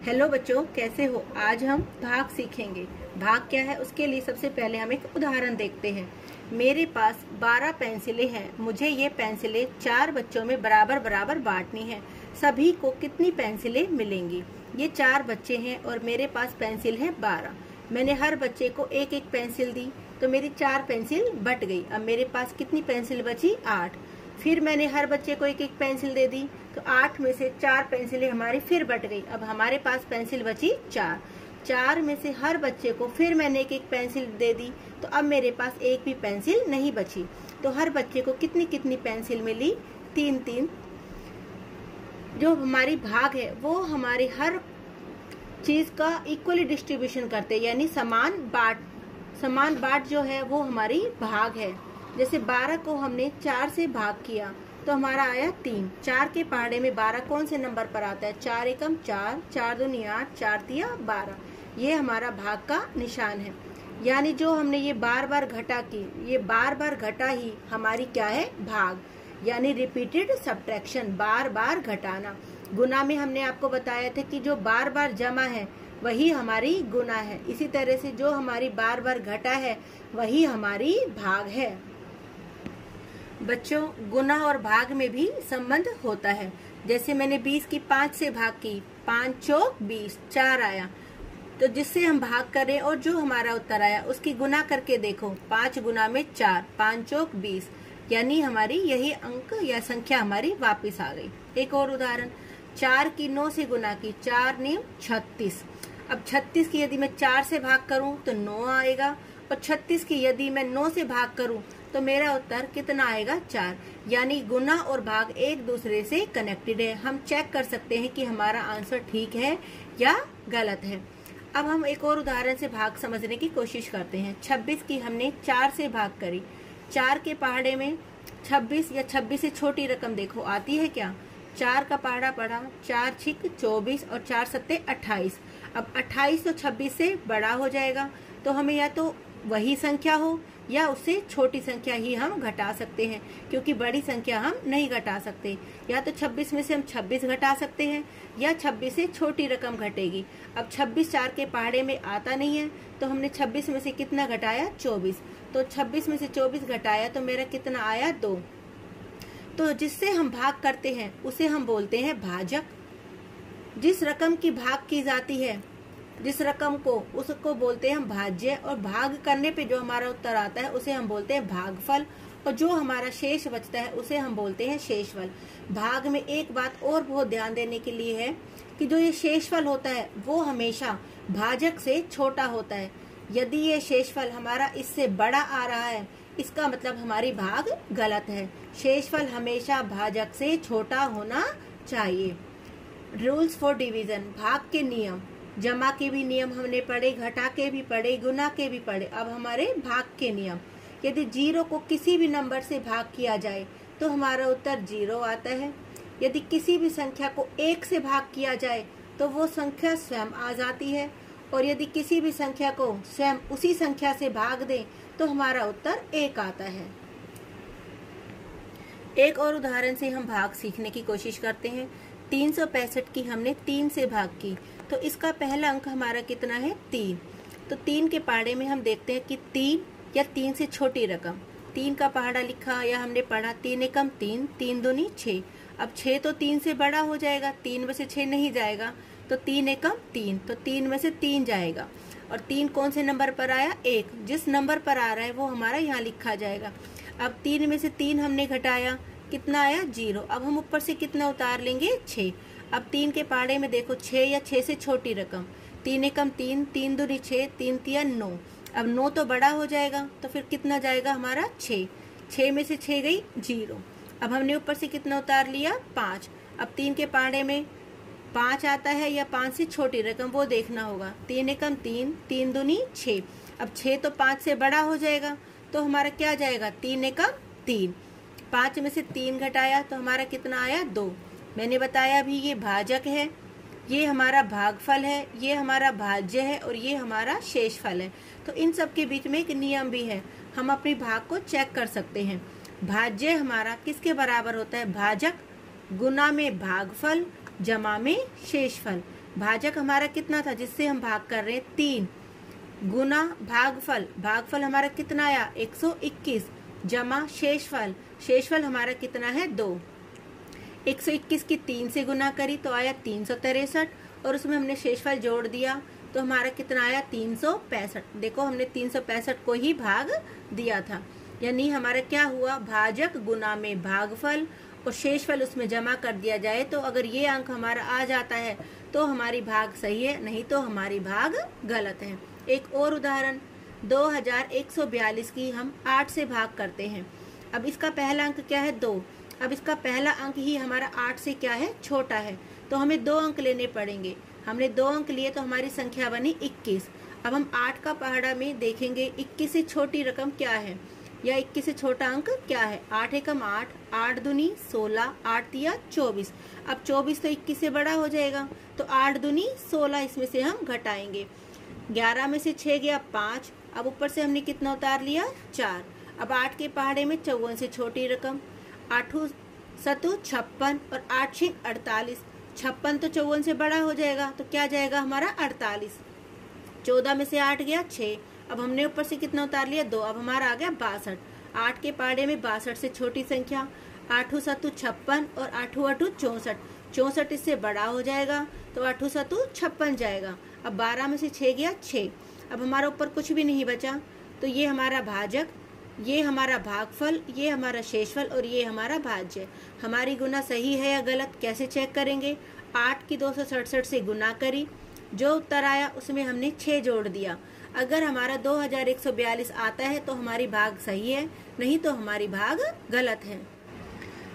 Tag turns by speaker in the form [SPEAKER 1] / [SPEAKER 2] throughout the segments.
[SPEAKER 1] Hello बच्चों, कैसे हो। आज हम भाग सीखेंगे। भाग क्या है उसके लिए सबसे पहले हम एक उदाहरण देखते हैं। मेरे पास 12 पेंसिलें हैं। मुझे ये पेंसिलें 4 बच्चों में बराबर बराबर बांटनी है। सभी को कितनी पेंसिलें मिलेंगी। ये 4 बच्चे हैं और मेरे पास पेंसिल है 12। मैंने हर बच्चे को एक एक पेंसिल दी तो मेरी 4 पेंसिल बट गई। अब मेरे पास कितनी पेंसिल बची? 8। फिर मैंने हर बच्चे को एक एक पेंसिल दे दी तो 8 में से 4 पेंसिलें हमारी फिर बट गई। अब हमारे पास पेंसिल बची 4। 4 में से हर बच्चे को फिर मैंने एक एक पेंसिल दे दी तो अब मेरे पास एक भी पेंसिल नहीं बची। तो हर बच्चे को कितनी कितनी पेंसिल मिली? 3-3। जो हमारी भाग है वो हमारी हर चीज का इक्वली डिस्ट्रीब्यूशन करते, यानी समान बाट जो है वो हमारी भाग है। जैसे 12 को हमने 4 से भाग किया तो हमारा आया 3। 4 के पहाड़े में 12 कौन से नंबर पर आता है? 4 एकम 4, 4 दूनी 8, 4 तिया 12। ये हमारा भाग का निशान है। यानी जो हमने ये बार बार घटा की, ये बार बार घटा ही हमारी क्या है? भाग। यानी रिपीटेड सब्ट्रैक्शन, बार बार घटाना। गुना में हमने आपको बताया था कि जो बार बार जमा है वही हमारी गुना है। इसी तरह से जो हमारी बार बार घटा है वही हमारी भाग है। बच्चों, गुना और भाग में भी संबंध होता है। जैसे मैंने 20 की 5 से भाग की, 5 चौक 20, 4 आया। तो जिससे हम भाग करें और जो हमारा उत्तर आया उसकी गुना करके देखो। 5 गुना में 4, 5 चौक 20, यानी हमारी यही अंक या संख्या हमारी वापस आ गई। एक और उदाहरण, 4 की 9 से गुना की, 4 9 36। अब 36 की यदि मैं 4 से भाग करूं तो 9 आएगा और 36 की यदि मैं 9 से भाग करूं तो मेरा उत्तर कितना आएगा? 4। यानी गुना और भाग एक दूसरे से कनेक्टेड है। हम चेक कर सकते हैं कि हमारा आंसर ठीक है या गलत है। अब हम एक और उदाहरण से भाग समझने की कोशिश करते हैं। 26 की हमने 4 से भाग करी। 4 के पहाड़े में 26 या 26 से छोटी रकम देखो आती है क्या? 4 का पहाड़ा पड़ा, 4 छिक 24 और 4 सत्ते 28। अब 28 तो 26 से बड़ा हो जाएगा तो हमें या तो वही संख्या हो या उससे छोटी संख्या ही हम घटा सकते हैं, क्योंकि बड़ी संख्या हम नहीं घटा सकते। या तो 26 में से हम 26 घटा सकते हैं या 26 से छोटी रकम घटेगी। अब 26 4 के पहाड़े में आता नहीं है तो हमने 26 में से कितना घटाया? 24। तो 26 में से 24 घटाया तो मेरा कितना आया? 2। तो जिससे हम भाग करते हैं उसे हम बोलते हैं भाजक। जिस रकम की भाग की जाती है, जिस रकम को, उसको बोलते हैं हम भाज्य। और भाग करने पे जो हमारा उत्तर आता है उसे हम बोलते हैं भागफल। और जो हमारा शेष बचता है उसे हम बोलते हैं शेषफल। भाग में एक बात और बहुत ध्यान देने के लिए है कि जो ये शेषफल होता है वो हमेशा भाजक से छोटा होता है। यदि ये शेषफल हमारा इससे बड़ा आ रहा है इसका मतलब हमारी भाग गलत है। शेषफल हमेशा भाजक से छोटा होना चाहिए। रूल्स फॉर डिवीजन, भाग के नियम। जमा के भी नियम हमने पढ़े, घटा के भी पढ़े, गुना के भी पढ़े। अब हमारे भाग के नियम। यदि 0 को किसी भी नंबर से भाग किया जाए तो हमारा उत्तर 0 आता है। यदि किसी भी संख्या को 1 से भाग किया जाए तो वो संख्या स्वयं आ जाती है। और यदि किसी भी संख्या को स्वयं उसी संख्या से भाग दें तो हमारा उत्तर 1 आता है। एक और उदाहरण से हम भाग सीखने की कोशिश करते हैं। 365 की हमने 3 से भाग की तो इसका पहला अंक हमारा कितना है? 3। तो 3 के पहाड़े में हम देखते हैं कि 3 या 3 से छोटी रकम। 3 का पहाड़ा लिखा या हमने पढ़ा 3 एकम 3, 3 दूनी 6। अब 6 तो 3 से बड़ा हो जाएगा, 3 में से 6 नहीं जाएगा तो 3 एकम 3, तो 3 में से 3 जाएगा। और 3 कौन से नंबर पर आया? 1। जिस नंबर पर आ रहा है वो हमारा यहाँ लिखा जाएगा। अब 3 में से 3 हमने घटाया, कितना आया? 0। अब हम ऊपर से कितना उतार लेंगे? 6। अब 3 के पहाड़े में देखो 6 या 6 से छोटी रकम। 3 एकम 3, 3 दूनी 6, 3 तिया 9। अब 9 तो बड़ा हो जाएगा तो फिर कितना जाएगा हमारा? 6। 6 में से 6 गई 0। अब हमने ऊपर से कितना उतार लिया? 5। अब 3 के पहाड़े में 5 आता है या 5 से छोटी रकम वो देखना होगा। 3 एकम 3, 3 दूनी 6। अब 6 तो 5 से बड़ा हो जाएगा तो हमारा क्या जाएगा? 3 एकम 3। 5 में से 3 घटाया तो हमारा कितना आया? 2। मैंने बताया अभी ये भाजक है, ये हमारा भागफल है, ये हमारा भाज्य है और ये हमारा शेषफल है। तो इन सब के बीच में एक नियम भी है, हम अपनी भाग को चेक कर सकते हैं। भाज्य हमारा किसके बराबर होता है? भाजक। गुना में भागफल, जमा में शेषफल। भाजक हमारा कितना था जिससे हम भाग कर रहे हैं 3, गुना भागफल, भागफल हमारा कितना आया 121, जमा शेषफल, शेषफल हमारा कितना है 2। 121 की 3 से गुना करी तो आया 363 और उसमें हमने शेषफल जोड़ दिया तो हमारा कितना आया 365। देखो हमने 365 को ही भाग दिया था, यानी हमारा क्या हुआ, भाजक गुना में भागफल और शेषफल उसमें जमा कर दिया जाए तो अगर ये अंक हमारा आ जाता है तो हमारी भाग सही है, नहीं तो हमारी भाग गलत है। एक और उदाहरण, 2142 की हम 8 से भाग करते हैं। अब इसका पहला अंक क्या है 2, अब इसका पहला अंक ही हमारा 8 से क्या है छोटा है, तो हमें 2 अंक लेने पड़ेंगे। हमने 2 अंक लिए तो हमारी संख्या बनी 21। अब हम 8 का पहाड़ा में देखेंगे 21 से छोटी रकम क्या है या 21 से छोटा अंक क्या है। 8 एकम 8, 8 दूनी 16, 8 तिया 24। अब 24 तो 21 से बड़ा हो जाएगा तो 8 दूनी 16, इसमें से हम घटाएंगे। 11 में से 6 गया 5, अब ऊपर से हमने कितना उतार लिया 4। अब 8 के पहाड़े में 54 से छोटी रकम, 8 7 56 और 8 6 48। 56 तो 54 से बड़ा हो जाएगा तो क्या जाएगा हमारा 48। 14 में से 8 गया 6, अब हमने ऊपर से कितना उतार लिया 2, अब हमारा आ गया 62। 8 के पहाड़े में 62 से छोटी संख्या, 8 7 56 और 8 8 64। 64 इससे बड़ा हो जाएगा तो 8 7 56 जाएगा। अब 12 में से 6 गया 6, अब हमारा ऊपर कुछ भी नहीं बचा तो ये हमारा भाजक, ये हमारा भागफल, ये हमारा शेषफल और ये हमारा भाज्य। हमारी गुना सही है या गलत कैसे चेक करेंगे। 8 की 267 से गुना करी, जो उत्तर आया उसमें हमने 6 जोड़ दिया। अगर हमारा 2142 आता है तो हमारी भाग सही है, नहीं तो हमारी भाग गलत है।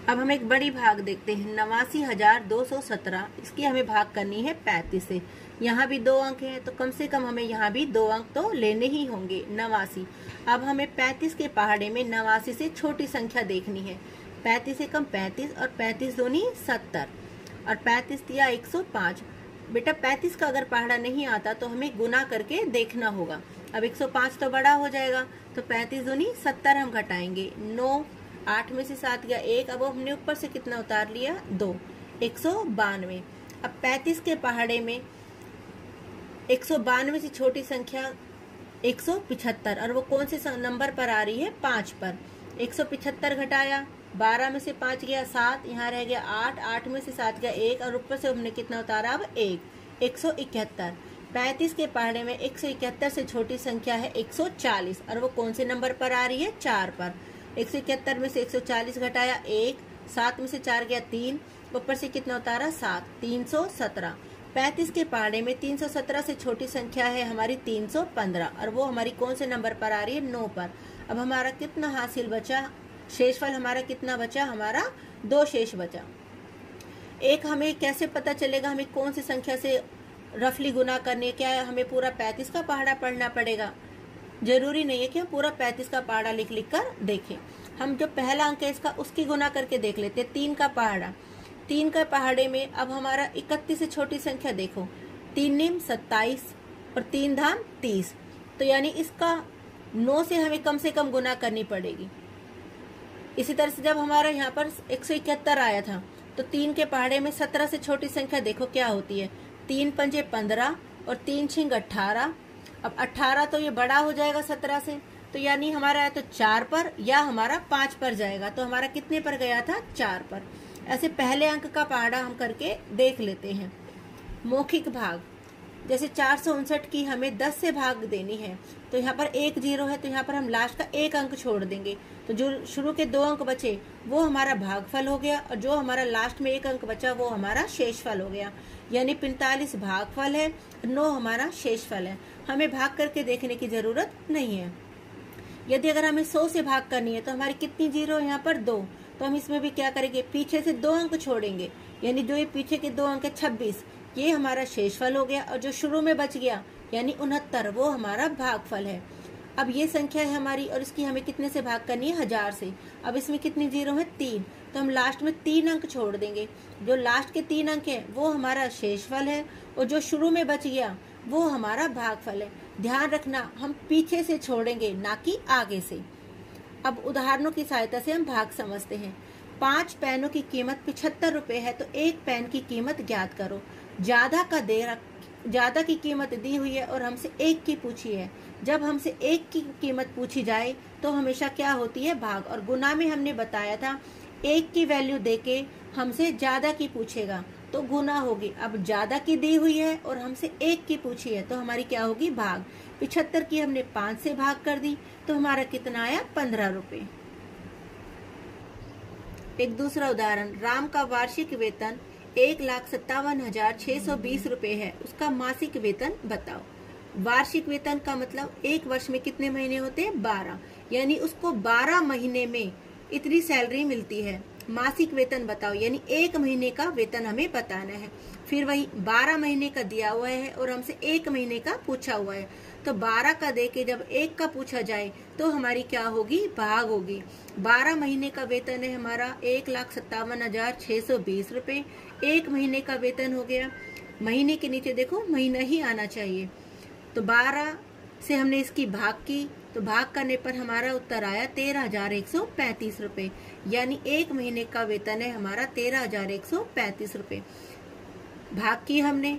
[SPEAKER 1] अब हम एक बड़ी भाग देखते हैं, 89,217। इसकी हमें भाग करनी है 35 से। यहाँ भी 2 अंक हैं तो कम से कम हमें यहाँ भी 2 अंक तो लेने ही होंगे, 89। अब हमें 35 के पहाड़े में 89 से छोटी संख्या देखनी है। 35 से कम 35 और 35 दूनी 70 और 35 दिया 105। बेटा 35 का अगर पहाड़ा नहीं आता तो हमें गुना करके देखना होगा। अब 105 तो बड़ा हो जाएगा तो 35 दूनी 70 हम घटाएंगे 9, 8 में से 7 गया 1, अब हमने ऊपर से कितना उतार लिया 2, 192। अब 35 के पहाड़े में 192 से छोटी संख्या 175 और वो कौन से नंबर पर आ रही है 5 पर। 175 घटाया, 12 में से 5 गया 7, यहाँ रह गया 8, 8 में से 7 गया 1 और ऊपर से हमने कितना उतारा अब 1, 171। 35 के पहाड़े में 171 से छोटी संख्या है 140 और वो कौन से नंबर पर आ रही है 4 पर। 171 में से 140 घटाया 1, 7 में से 4 गया 3, ऊपर से कितना उतारा 7, 317। 35 के पहाड़े में 317 से छोटी संख्या है हमारी 315 और वो हमारी कौन से नंबर पर आ रही है 9 पर। अब हमारा कितना हासिल बचा, शेषफल हमारा कितना बचा, हमारा 2 शेष बचा। एक हमें कैसे पता चलेगा हमें कौन सी संख्या से रफली गुना करनी है, क्या है हमें पूरा 35 का पहाड़ा पढ़ना पड़ेगा। जरूरी नहीं है कि हम पूरा 35 का पहाड़ा लिख कर देखें। हम जो पहला अंक है इसका उसकी गुना करके देख लेते हैं। 3 का पहाड़ा, 3 का पहाड़े में अब हमारा 31 से छोटी संख्या देखो, 3 निम 27 और 3 धाम 30, तो यानी इसका 9 से हमें कम से कम गुना करनी पड़ेगी। इसी तरह से जब हमारा यहाँ पर 171 आया था तो 3 के पहाड़े में 17 से छोटी संख्या देखो क्या होती है, 3 पंजे 15 और 3 छिंग 18। अब 18 तो ये बड़ा हो जाएगा 17 से, तो यानी हमारा या तो 4 पर या हमारा 5 पर जाएगा, तो हमारा कितने पर गया था 4 पर। ऐसे पहले अंक का पहाड़ा हम करके देख लेते हैं। मौखिक भाग, जैसे 459 की हमें 10 से भाग देनी है तो यहाँ पर 1 0 है तो यहाँ पर हम लास्ट का 1 अंक छोड़ देंगे, तो जो शुरू के 2 अंक बचे वो हमारा भागफल हो गया और जो हमारा लास्ट में 1 अंक बचा वो हमारा शेषफल हो गया। यानी 45 भागफल है, 9 हमारा शेषफल है। हमें भाग करके देखने की जरूरत नहीं है। यदि अगर हमें 100 से भाग करनी है तो हमारी कितनी 0 यहाँ पर 2, तो हम इसमें भी क्या करेंगे, पीछे से 2 अंक छोड़ेंगे, यानी जो ये पीछे के 2 अंक है 26, ये हमारा शेषफल हो गया और जो शुरू में बच गया यानी 69 वो हमारा भागफल है। अब ये संख्या है हमारी और इसकी हमें कितने से भाग करनी है 1000 से। अब इसमें कितनी 0 है 3, तो हम लास्ट में 3 अंक छोड़ देंगे। जो लास्ट के 3 अंक है वो हमारा शेषफल है और जो शुरू में बच गया वो हमारा भागफल है। ध्यान रखना हम पीछे से छोड़ेंगे ना कि आगे से। अब उदाहरणों की सहायता से हम भाग समझते हैं। 5 पेनों की कीमत 75 रुपए है तो 1 पेन की कीमत ज्ञात करो। ज्यादा की कीमत दी हुई है और हमसे 1 की पूछी है। जब हमसे 1 की कीमत पूछी जाए तो हमेशा क्या होती है, भाग। और गुना में हमने बताया था 1 की वैल्यू देके हमसे ज्यादा की पूछेगा तो गुना होगी। अब ज्यादा की दी हुई है और हमसे 1 की पूछी है तो हमारी क्या होगी, भाग। 75 की हमने 5 से भाग कर दी तो हमारा कितना आया, 15 रुपए। एक दूसरा उदाहरण, राम का वार्षिक वेतन 1,57,620 रुपए है, उसका मासिक वेतन बताओ। वार्षिक वेतन का मतलब एक वर्ष में कितने महीने होते हैं, 12, यानी उसको 12 महीने में इतनी सैलरी मिलती है। मासिक वेतन बताओ, यानी 1 महीने का वेतन हमें बताना है। फिर वही 12 महीने का दिया हुआ है और हमसे 1 महीने का पूछा हुआ है, तो 12 का देके जब 1 का पूछा जाए तो हमारी क्या होगी, भाग होगी। 12 महीने का वेतन है हमारा 1,57,620 रुपए, 1 महीने का वेतन हो गया। महीने के नीचे देखो महीना ही आना चाहिए, तो 12 से हमने इसकी भाग की तो भाग करने पर हमारा उत्तर आया 13,135 रुपए, यानी 1 महीने का वेतन है हमारा 13,135 रुपए। भाग की हमने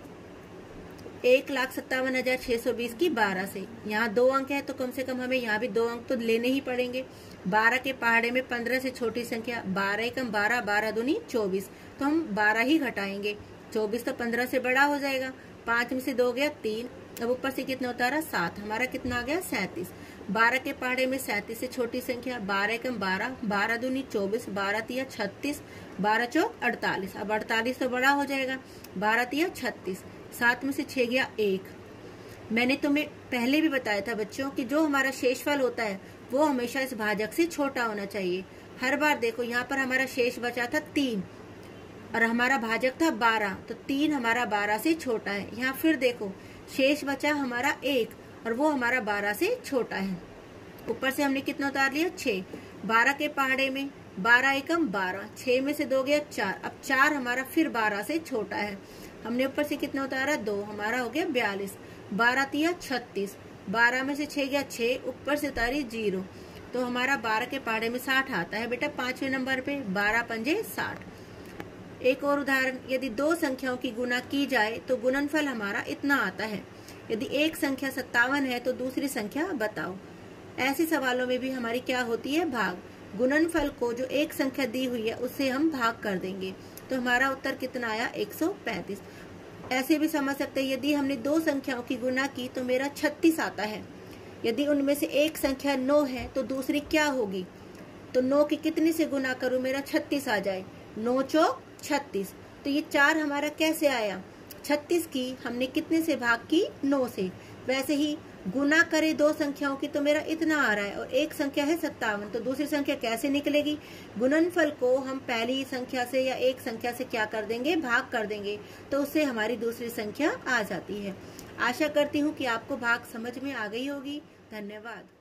[SPEAKER 1] 1,57,620 की 12 से। यहाँ 2 अंक है तो कम से कम हमें यहाँ भी 2 अंक तो लेने ही पड़ेंगे। 12 के पहाड़े में 15 से छोटी संख्या, 12 एकम 12, 12 दूनी 24, तो हम 12 ही घटाएंगे। 24 तो 15 से बड़ा हो जाएगा। 5 में से 2 गया 3, अब ऊपर से कितना उतारा 7, हमारा कितना आ गया 37। 12 के पहाड़े में 37 से छोटी संख्या, 12 एकम 12, 12 दूनी 24, 12 तिया 36, 12 चौक 48, अब 48 तो बड़ा हो जाएगा। 12 तिया 36, 7 में से 6 गया 1। मैंने तुम्हें पहले भी बताया था बच्चों कि जो हमारा शेषफल होता है वो हमेशा इस भाजक से छोटा होना चाहिए। हर बार देखो यहाँ पर हमारा शेष बचा था 3 और हमारा भाजक था 12, तो 3 हमारा 12 से छोटा है। यहाँ फिर देखो शेष बचा हमारा 1 और वो हमारा 12 से छोटा है। ऊपर से हमने कितना उतार लिया 6। 12 के पहाड़े में 12 एकम 12, 6 में से 2 गया 4, अब 4 हमारा फिर 12 से छोटा है। हमने ऊपर से कितना उतारा 2, हमारा हो गया 42। 12 तिया 36, 12 में से 6 गया 6, ऊपर से उतारी 0, तो हमारा 12 के पहाड़े में 60 आता है बेटा 5वें नंबर पे। 12 पंजे 60। एक और उदाहरण, यदि 2 संख्याओं की गुना की जाए तो गुणनफल हमारा इतना आता है। यदि एक संख्या 57 है तो दूसरी संख्या बताओ। ऐसे सवालों में भी हमारी क्या होती है, भाग। गुणनफल को जो एक संख्या दी हुई है उससे हम भाग कर देंगे, तो हमारा उत्तर कितना आया 135। ऐसे भी समझ सकते हैं, यदि हमने 2 संख्याओं की गुना की तो मेरा 36 आता है। यदि उनमें से एक संख्या 9 है तो दूसरी क्या होगी, तो 9 की कितने से गुना करूं मेरा 36 आ जाए, 9 चौक 36। तो ये 4 हमारा कैसे आया, 36 की हमने कितने से भाग की, 9 से। वैसे ही गुना करे 2 संख्याओं की तो मेरा इतना आ रहा है और एक संख्या है 57, तो दूसरी संख्या कैसे निकलेगी। गुणनफल को हम पहली संख्या से या एक संख्या से क्या कर देंगे, भाग कर देंगे, तो उससे हमारी दूसरी संख्या आ जाती है। आशा करती हूँ कि आपको भाग समझ में आ गई होगी। धन्यवाद।